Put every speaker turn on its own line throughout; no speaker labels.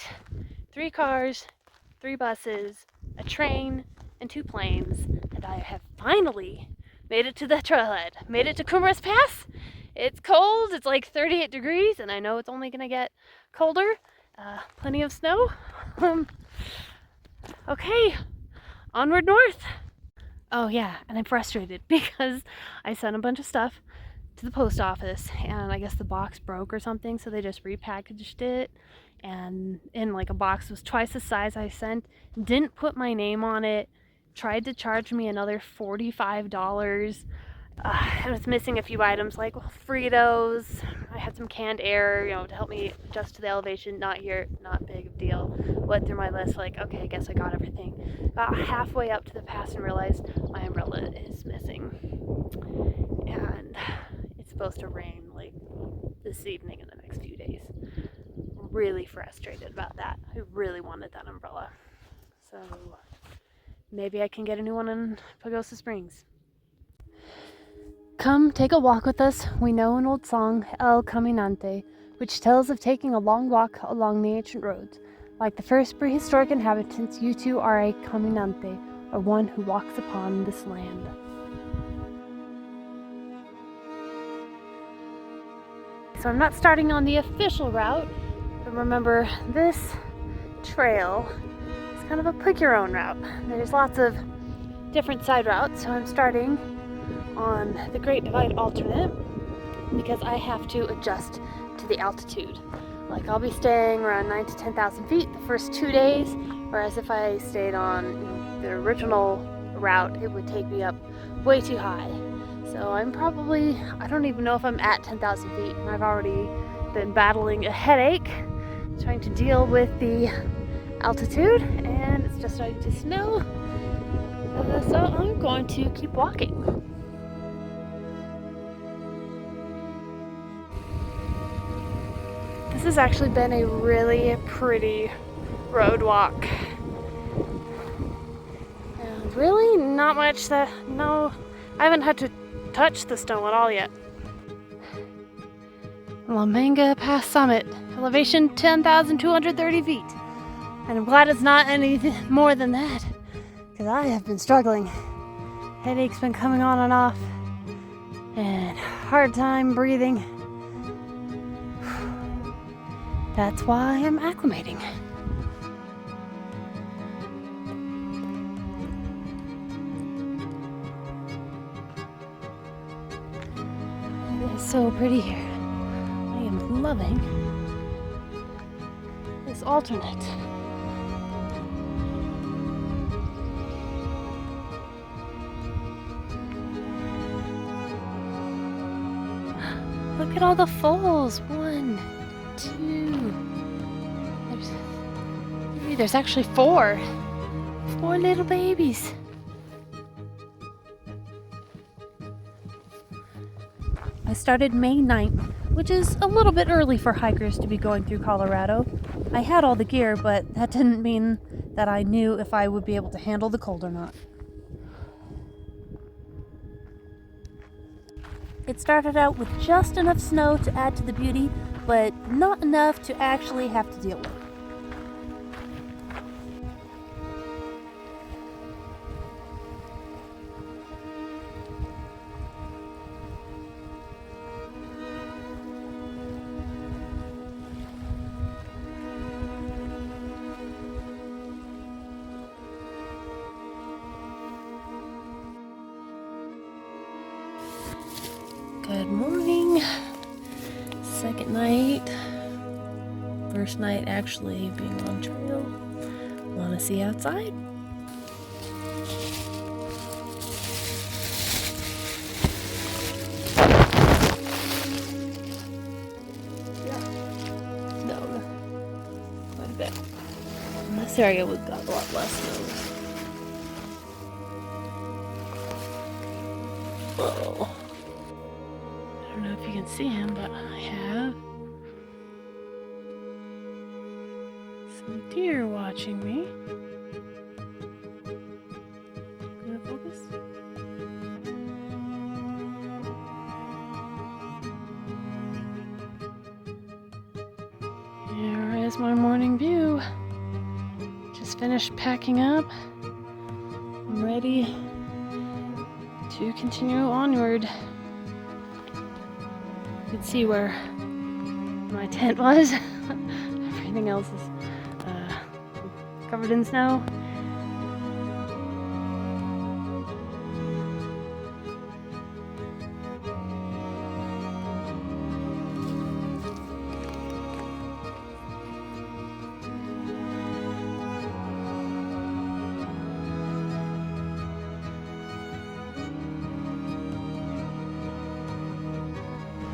flight, 3 cars, 3 buses, a train, and 2 planes, and I have finally made it to the trailhead. Made it to Kumras Pass. It's cold, it's like 38 degrees, and I know it's only gonna get colder. Plenty of snow. Okay, onward north. Oh yeah, and I'm frustrated because I sent a bunch of stuff to the post office and I guess the box broke or something, so they just repackaged it, and in like a box was twice the size I sent, didn't put my name on it, tried to charge me another $45. And it's missing a few items like Fritos. I had some canned air, to help me adjust to the elevation. Not here, not big of a deal. Went through my list like, okay, I guess I got everything. Got halfway up to the pass and realized my umbrella is missing. And it's supposed to rain like this evening and the next few days. Really frustrated about that. I really wanted that umbrella. So maybe I can get a new one in Pagosa Springs. Come take a walk with us. We know an old song, El Caminante, which tells of taking a long walk along the ancient roads. Like the first prehistoric inhabitants, you too are a caminante, or one who walks upon this land. So I'm not starting on the official route, but remember, this trail is kind of a pick your own route. There's lots of different side routes, so I'm starting on the Great Divide alternate because I have to adjust to the altitude. Like I'll be staying around 9,000 to 10,000 feet the first 2 days, whereas if I stayed on the original route, it would take me up way too high. So I'm probably, I don't even know if I'm at 10,000 feet, and I've already been battling a headache trying to deal with the altitude, and it's just starting to snow. So I'm going to keep walking. This has actually been a really pretty road walk. And really not much I haven't had to touch the snow at all yet. La Manga Pass Summit, elevation 10,230 feet. And I'm glad it's not anything more than that, because I have been struggling. Headache's been coming on and off, and hard time breathing. That's why I'm acclimating. It is so pretty here. I am loving this alternate. Look at all the foals. 1, 2. There's actually 4. 4 little babies. I started May 9th, which is a little bit early for hikers to be going through Colorado. I had all the gear, but that didn't mean that I knew if I would be able to handle the cold or not. It started out with just enough snow to add to the beauty, but not enough to actually have to deal with. Good morning. Second night. First night actually being on trail. Want to see outside? No, quite a bit. In this area we've got a lot less snow. Whoa. I don't know if you can see him, but I have some deer watching me. Gonna focus? There is my morning view. Just finished packing up. I'm ready to continue onward. You can see where my tent was. Everything else is covered in snow.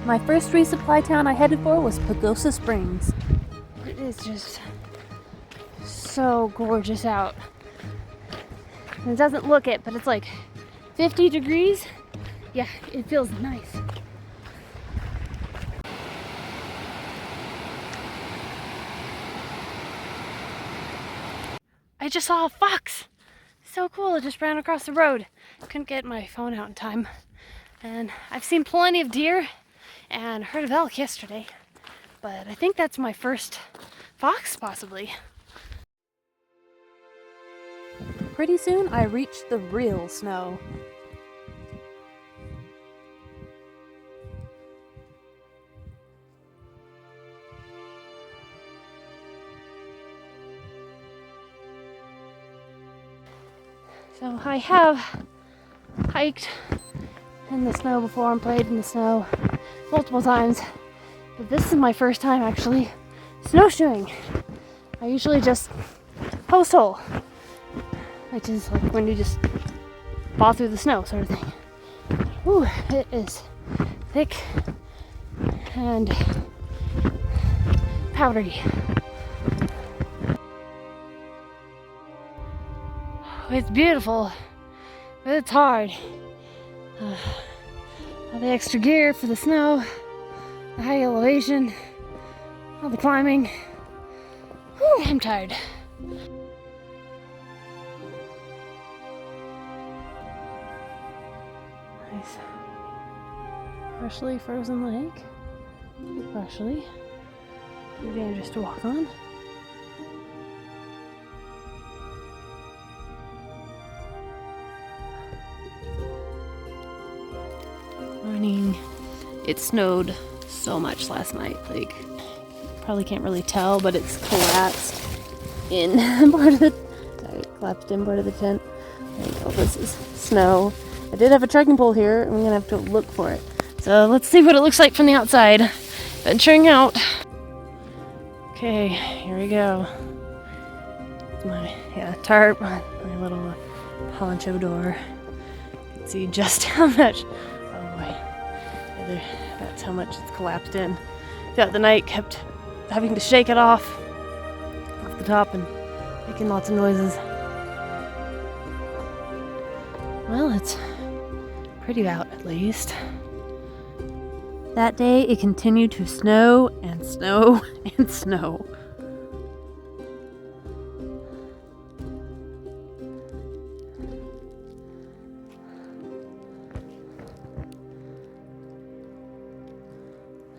My first resupply town I headed for was Pagosa Springs.
It is just so gorgeous out. And it doesn't look it, but it's like 50 degrees. Yeah, it feels nice. I just saw a fox. So cool, it just ran across the road. Couldn't get my phone out in time. And I've seen plenty of deer and heard of elk yesterday, but I think that's my first fox, possibly.
Pretty soon I reached the real snow.
So I have hiked in the snow before and played in the snow multiple times, but this is my first time actually snowshoeing. I usually just post hole, which is like when you just fall through the snow sort of thing. Ooh, it is thick and powdery. It's beautiful, but it's hard. All the extra gear for the snow, the high elevation, all the climbing. Whew, I'm tired. Nice. Partially frozen lake. Partially. Too dangerous to walk on. Morning. It snowed so much last night. Like, probably can't really tell, but it's collapsed in part of the tent. There you go. This is snow. I did have a trekking pole here, and I'm gonna have to look for it. So let's see what it looks like from the outside. Venturing out. Okay, here we go. It's my tarp, my little poncho door. You can see just how much. Oh boy, that's how much it's collapsed in. Throughout the night, kept having to shake it off the top and making lots of noises. Well, it's pretty out at least.
That day it continued to snow and snow and snow.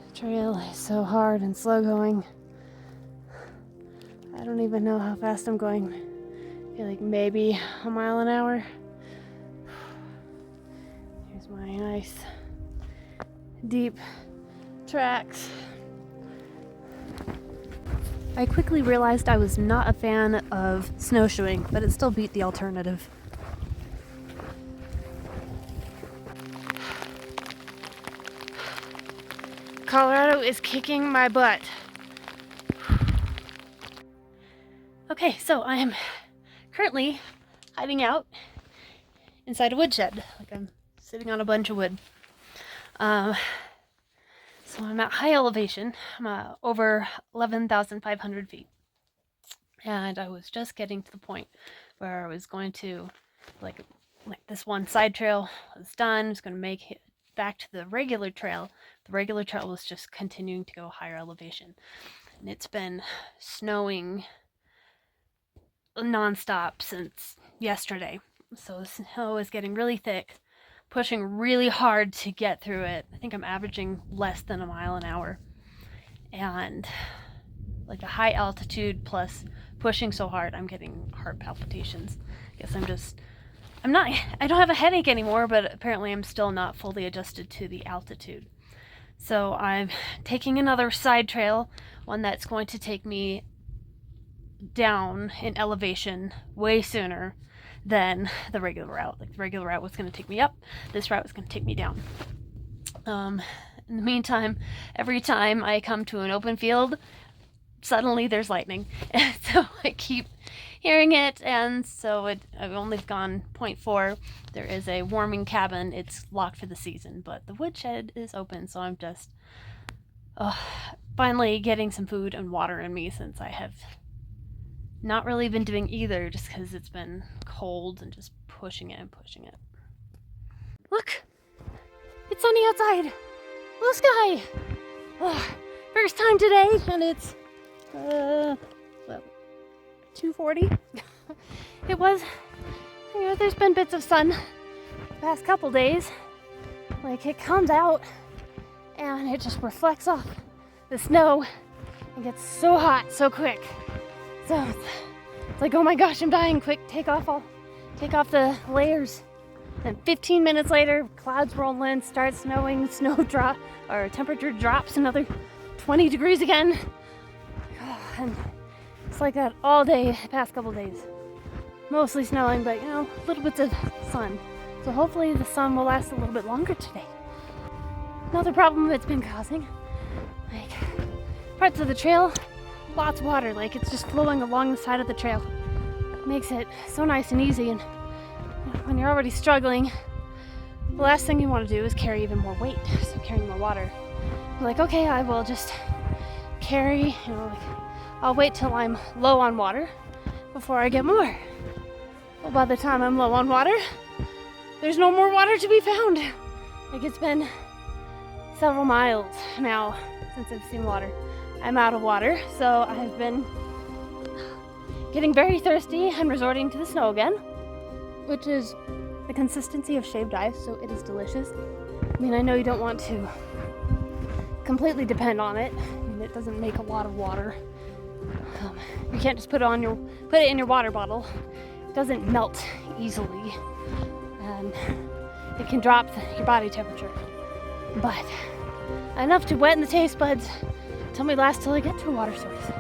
The trail is so hard and slow going. I don't even know how fast I'm going. I feel like maybe a mile an hour. Here's my nice deep tracks.
I quickly realized I was not a fan of snowshoeing, but it still beat the alternative.
Colorado is kicking my butt. Okay, so I am currently hiding out inside a woodshed. Like I'm sitting on a bunch of wood. So I'm at high elevation. I'm over 11,500 feet. And I was just getting to the point where I was going to, like this one side trail was done. I was going to make it back to the regular trail. The regular trail was just continuing to go higher elevation. And it's been snowing nonstop since yesterday. So the snow is getting really thick, pushing really hard to get through it. I think I'm averaging less than a mile an hour. And like the high altitude plus pushing so hard, I'm getting heart palpitations. I guess I don't have a headache anymore, but apparently I'm still not fully adjusted to the altitude. So I'm taking another side trail, one that's going to take me down in elevation way sooner than the regular route. Like the regular route was going to take me up, this route was going to take me down. In the meantime, every time I come to an open field, suddenly there's lightning. And so I keep hearing it, and so I've only gone 0.4. There is a warming cabin. It's locked for the season, but the woodshed is open, so I'm just finally getting some food and water in me, since I have not really been doing either, just because it's been cold and just pushing it and pushing it. Look! It's sunny outside! Blue sky! First time today, and it's 2:40. It was, there's been bits of sun the past couple days. Like, it comes out and it just reflects off the snow and gets so hot so quick. So it's like, oh my gosh, I'm dying, quick, take off the layers. And 15 minutes later, clouds roll in, starts snowing, temperature drops another 20 degrees again. And it's like that all day the past couple days. Mostly snowing, but little bits of sun. So hopefully the sun will last a little bit longer today. Another problem it's been causing, like parts of the trail, lots of water, like it's just flowing along the side of the trail. Makes it so nice and easy, and when you're already struggling, the last thing you want to do is carry even more weight, so carrying more water. You're like, okay, I will just carry, I'll wait till I'm low on water before I get more. Well, by the time I'm low on water, there's no more water to be found. Like, it's been several miles now since I've seen water. I'm out of water, so I've been getting very thirsty and resorting to the snow again, which is the consistency of shaved ice, so it is delicious. I mean, I know you don't want to completely depend on it. I mean, it doesn't make a lot of water. You can't just put it in your water bottle. It doesn't melt easily, and it can drop your body temperature. But enough to wet in the taste buds until we last till I get to a water source.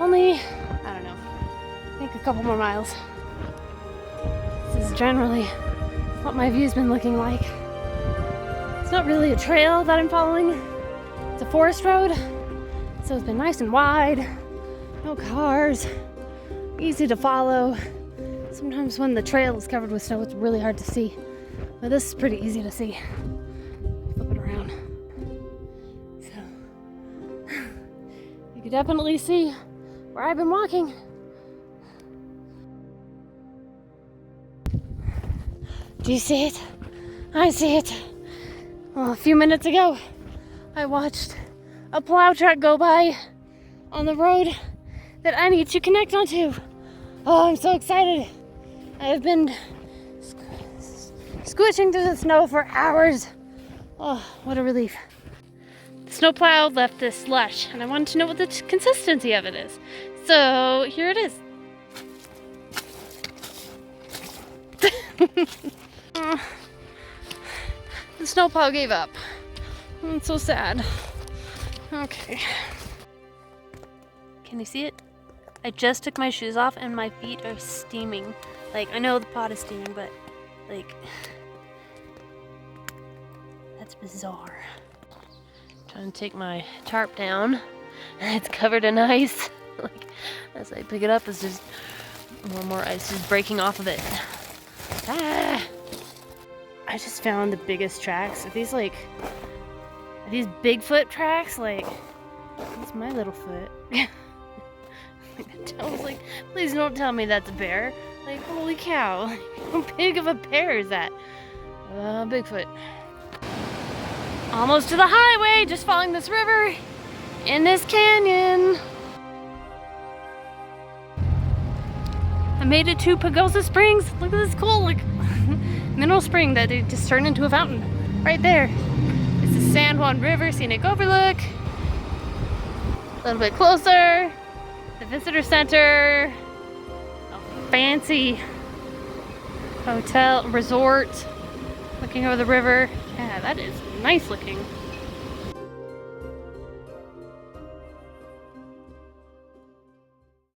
Only, I don't know, I think a couple more miles. This is generally what my view's been looking like. It's not really a trail that I'm following. It's a forest road, so it's been nice and wide, no cars, easy to follow. Sometimes when the trail is covered with snow, it's really hard to see, but this is pretty easy to see. Flip it around. So, you can definitely see where I've been walking. Do you see it? I see it. Well, a few minutes ago, I watched a plow truck go by on the road that I need to connect onto. Oh, I'm so excited. I have been squishing through the snow for hours. Oh, what a relief. The snowplow left this slush, and I wanted to know what the consistency of it is. So here it is. The snowplow gave up. I'm so sad. Okay. Can you see it? I just took my shoes off and my feet are steaming. Like, I know the pot is steaming, but like, that's bizarre. Trying to take my tarp down and it's covered in ice. Like, as I pick it up, it's just more ice is breaking off of it. Ah! I just found the biggest tracks. Are these Bigfoot tracks? Like, it's my little foot. I was like, please don't tell me that's a bear. Like, holy cow. How big of a bear is that? Bigfoot. Almost to the highway, just following this river in this canyon. I made it to Pagosa Springs. Look at this cool, mineral spring that it just turned into a fountain right there. It's the San Juan River Scenic Overlook. little bit closer. The visitor center. A fancy hotel, resort. Looking over the river. Yeah, that is nice looking.